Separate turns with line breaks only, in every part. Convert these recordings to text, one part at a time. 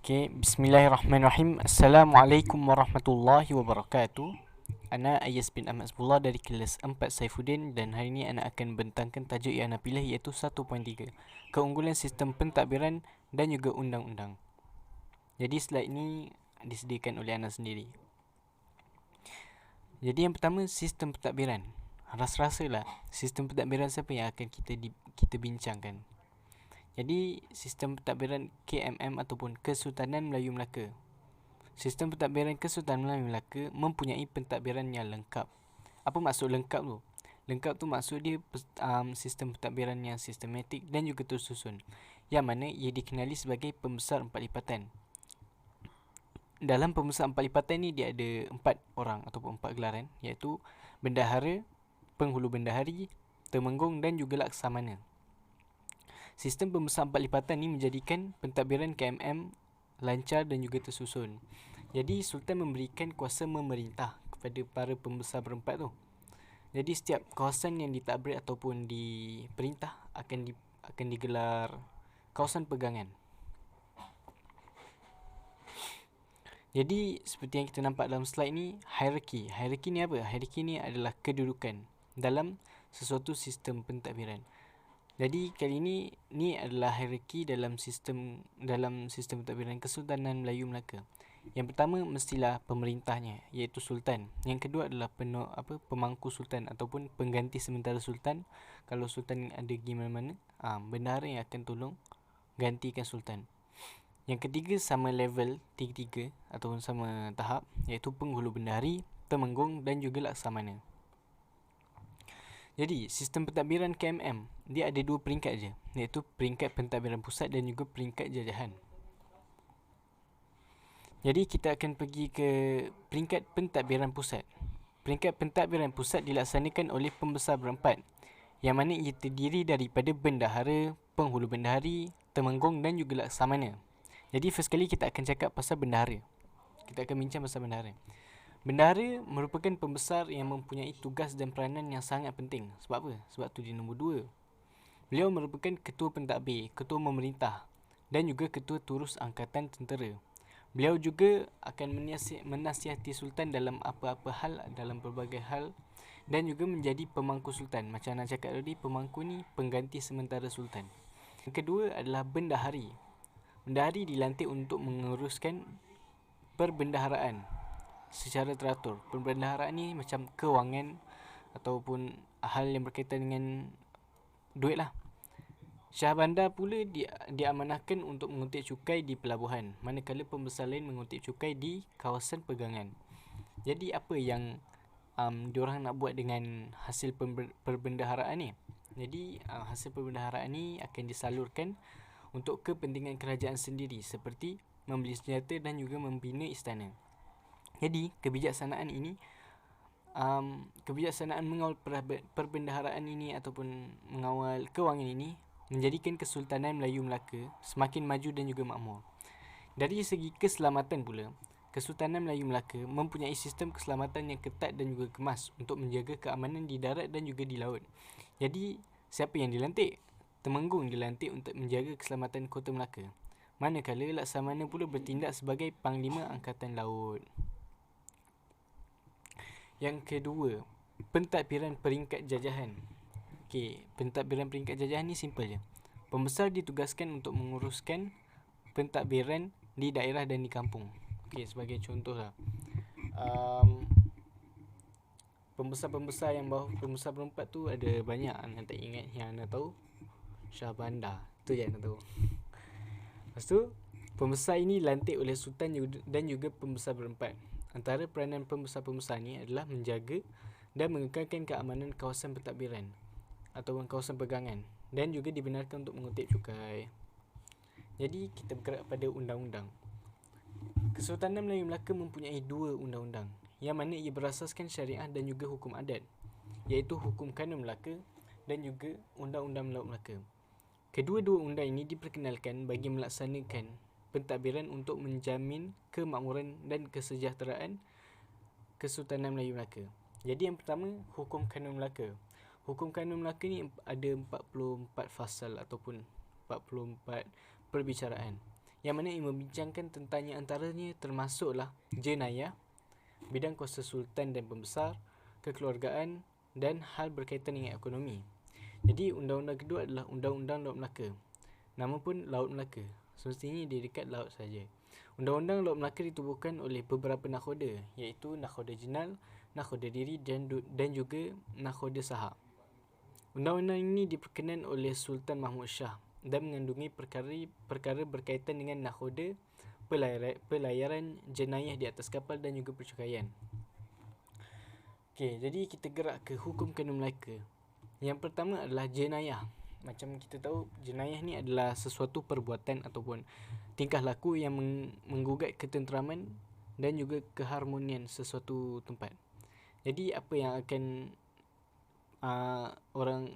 Okay, bismillahirrahmanirrahim. Assalamualaikum warahmatullahi wabarakatuh. Ana Ayas bin Ahmad Zbullah dari kelas 4 Saifuddin, dan hari ini ana akan bentangkan tajuk yang ana pilih, iaitu 1.3, keunggulan sistem pentadbiran dan juga undang-undang. Jadi slide ini disediakan oleh ana sendiri. Jadi yang pertama, sistem pentadbiran. Rasa-rasalah sistem pentadbiran siapa yang akan kita bincangkan. Jadi sistem pentadbiran KMM ataupun Kesultanan Melayu Melaka. Sistem pentadbiran Kesultanan Melayu Melaka mempunyai pentadbiran yang lengkap. Apa maksud lengkap tu? Lengkap tu maksud dia sistem pentadbiran yang sistematik dan juga tersusun, yang mana ia dikenali sebagai pembesar empat lipatan. Dalam pembesar empat lipatan ni dia ada 4 orang ataupun 4 gelaran, iaitu bendahara, penghulu bendahari, temenggung dan juga laksamana. Sistem pembesar empat lipatan ni menjadikan pentadbiran KMM lancar dan juga tersusun. Jadi Sultan memberikan kuasa memerintah kepada para pembesar berempat tu. Jadi setiap kawasan yang ditadbir ataupun diperintah akan digelar kawasan pegangan. Jadi seperti yang kita nampak dalam slide ni, hierarki. Hierarki ni apa? Hierarki ni adalah kedudukan dalam sesuatu sistem pentadbiran. Jadi kali ni adalah hierarki dalam sistem pentadbiran Kesultanan Melayu Melaka. Yang pertama mestilah pemerintahnya, iaitu sultan. Yang kedua adalah pemangku sultan ataupun pengganti sementara sultan. Kalau sultan ada pergi mana-mana, bendahara yang akan tolong gantikan sultan. Yang ketiga sama level tiga ataupun sama tahap, iaitu penghulu bendahari, temenggung dan juga laksamana. Jadi sistem pentadbiran KMM dia ada 2 peringkat je, iaitu peringkat pentadbiran pusat dan juga peringkat jajahan. Jadi kita akan pergi ke peringkat pentadbiran pusat. Peringkat pentadbiran pusat dilaksanakan oleh pembesar berempat, yang mana ia terdiri daripada bendahara, penghulu bendahari, temenggung dan juga laksamana. Jadi first kali kita akan cakap pasal bendahara. Kita akan bincang pasal bendahara. Bendahara merupakan pembesar yang mempunyai tugas dan peranan yang sangat penting. Sebab apa? Sebab tu dia nombor 2. Beliau merupakan ketua pentadbir, ketua memerintah dan juga ketua turus angkatan tentera. Beliau juga akan menasihati sultan dalam apa-apa hal, dalam pelbagai hal, dan juga menjadi pemangku sultan. Macam nak cakap tadi, pemangku ni pengganti sementara sultan. Yang kedua adalah bendahari. Bendahari dilantik untuk menguruskan perbendaharaan secara teratur. Perbendaharaan ni macam kewangan ataupun hal yang berkaitan dengan duit lah. Syah bandar pula diamanahkan untuk menguntit cukai di pelabuhan, manakala pembesar lain menguntit cukai di kawasan pegangan. Jadi apa yang diorang nak buat dengan hasil perbendaharaan ni? Jadi hasil perbendaharaan ni akan disalurkan untuk kepentingan kerajaan sendiri, seperti membeli senjata dan juga membina istana. Jadi kebijaksanaan ini, kebijaksanaan mengawal perbendaharaan ini ataupun mengawal kewangan ini menjadikan Kesultanan Melayu Melaka semakin maju dan juga makmur. Dari segi keselamatan pula, Kesultanan Melayu Melaka mempunyai sistem keselamatan yang ketat dan juga kemas untuk menjaga keamanan di darat dan juga di laut. Jadi siapa yang dilantik? Temenggung dilantik untuk menjaga keselamatan Kota Melaka, manakala Laksamana pula bertindak sebagai Panglima Angkatan Laut. Yang kedua, pentadbiran peringkat jajahan. Okey, pentadbiran peringkat jajahan ni simple je. Pembesar ditugaskan untuk menguruskan pentadbiran di daerah dan di kampung. Okey, sebagai contoh lah, pembesar-pembesar yang bawah pembesar berempat tu ada banyak. Anda tak ingat, yang anda tahu Syah bandar, tu yang anda tahu. Lepas tu pembesar ini dilantik oleh sultan dan juga pembesar berempat. Antara peranan pembesar-pembesar ni adalah menjaga dan mengekalkan keamanan kawasan pentadbiran ataupun kawasan pegangan, dan juga dibenarkan untuk mengutip cukai. Jadi kita bergerak pada undang-undang. Kesultanan Melayu Melaka mempunyai 2 undang-undang, yang mana ia berasaskan syariah dan juga hukum adat, iaitu Hukum Kanun Melaka dan juga Undang-Undang Laut Melaka. Kedua-dua undang ini diperkenalkan bagi melaksanakan pentadbiran untuk menjamin kemakmuran dan kesejahteraan Kesultanan Melayu Melaka. Jadi yang pertama, Hukum Kanun Melaka. Hukum Kanun Melaka ni ada 44 fasal ataupun 44 perbicaraan, yang mana ia membincangkan tentang antaranya termasuklah jenayah, bidang kuasa sultan dan pembesar, kekeluargaan dan hal berkaitan dengan ekonomi. Jadi undang-undang kedua adalah Undang-Undang Laut Melaka. Nama pun Laut Melaka, semestinya dia dekat laut saja. Undang-Undang Laut Melaka ditubuhkan oleh beberapa nakhoda, iaitu Nakhoda Jenal, Nakhoda Diri dan juga Nakhoda Sahak. Undang-undang ini diperkenan oleh Sultan Mahmud Shah dan mengandungi perkara berkaitan dengan nakhoda, pelayaran jenayah di atas kapal dan juga percukaian. Okey, jadi kita gerak ke hukum kanun Melaka. Yang pertama adalah jenayah. Macam kita tahu, jenayah ni adalah sesuatu perbuatan ataupun tingkah laku yang menggugat ketenteraman dan juga keharmonian sesuatu tempat. Jadi apa yang akan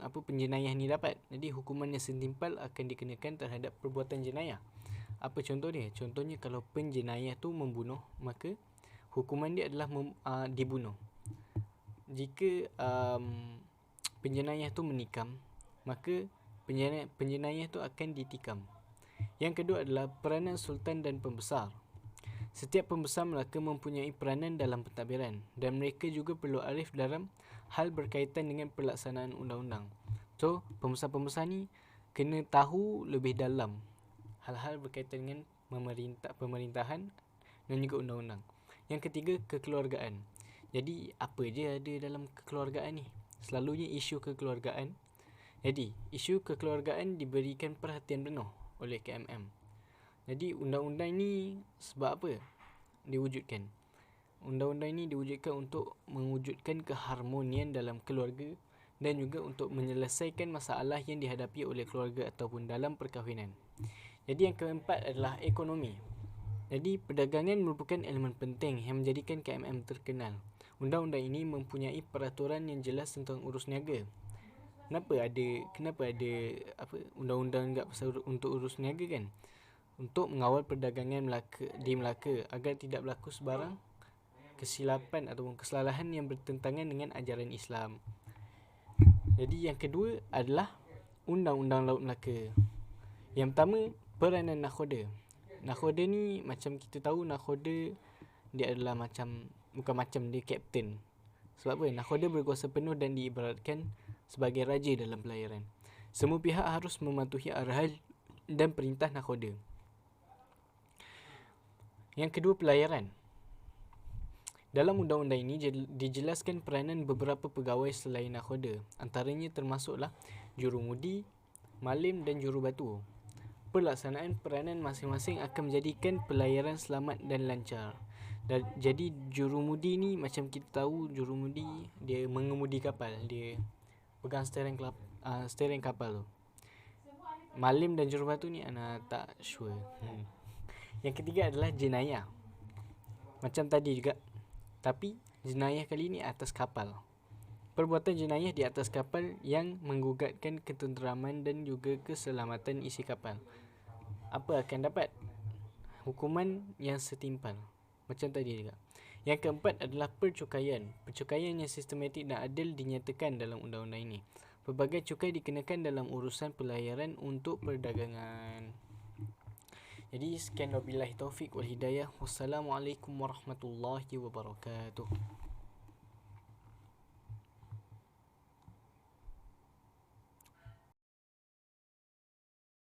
penjenayah ni dapat? Jadi hukuman yang setimpal akan dikenakan terhadap perbuatan jenayah. Apa contoh dia? Contohnya kalau penjenayah tu membunuh, maka hukuman dia adalah dibunuh. Jika penjenayah tu menikam, maka penjenayah tu akan ditikam. Yang kedua adalah peranan sultan dan pembesar. Setiap pembesar Melaka mempunyai peranan dalam pentadbiran dan mereka juga perlu arif dalam hal berkaitan dengan pelaksanaan undang-undang. So, pembesar-pembesar ni kena tahu lebih dalam hal-hal berkaitan dengan pemerintahan dan juga undang-undang. Yang ketiga, kekeluargaan. Jadi, apa je ada dalam kekeluargaan ni? Selalunya isu kekeluargaan. Jadi, isu kekeluargaan diberikan perhatian penuh oleh KMM. Jadi, undang-undang ni sebab apa diwujudkan? Undang-undang ini diwujudkan untuk mewujudkan keharmonian dalam keluarga dan juga untuk menyelesaikan masalah yang dihadapi oleh keluarga ataupun dalam perkahwinan. Jadi yang keempat adalah ekonomi. Jadi perdagangan merupakan elemen penting yang menjadikan KMM terkenal. Undang-undang ini mempunyai peraturan yang jelas tentang urus niaga. Kenapa ada undang-undang untuk urus niaga kan? Untuk mengawal perdagangan di Melaka agar tidak berlaku sebarang kesilapan ataupun kesalahan yang bertentangan dengan ajaran Islam. Jadi yang kedua adalah Undang-Undang Laut Melaka. Yang pertama, peranan nakhoda. Nakhoda ni macam kita tahu, nakhoda dia adalah dia kapten. Sebab apa? Nakhoda berkuasa penuh dan diibaratkan sebagai raja dalam pelayaran. Semua pihak harus mematuhi arahan dan perintah nakhoda. Yang kedua, pelayaran. Dalam undang-undang ini dijelaskan peranan beberapa pegawai selain nakhoda. Antaranya termasuklah jurumudi, malim dan jurubatu. Pelaksanaan peranan masing-masing akan menjadikan pelayaran selamat dan lancar. Jadi jurumudi ni macam kita tahu, jurumudi dia mengemudi kapal, dia pegang steering kapal tu. Malim dan jurubatu ni ana tak sure. Yang ketiga adalah jenayah. Macam tadi juga, tapi jenayah kali ini atas kapal. Perbuatan jenayah di atas kapal yang menggugatkan ketenteraman dan juga keselamatan isi kapal. Apa akan dapat? Hukuman yang setimpal. Macam tadi juga. Yang keempat adalah percukaian. Percukaian yang sistematik dan adil dinyatakan dalam undang-undang ini. Pelbagai cukai dikenakan dalam urusan pelayaran untuk perdagangan. Jadi sekian wabillahi taufik wal hidayah. Wassalamualaikum warahmatullahi wabarakatuh.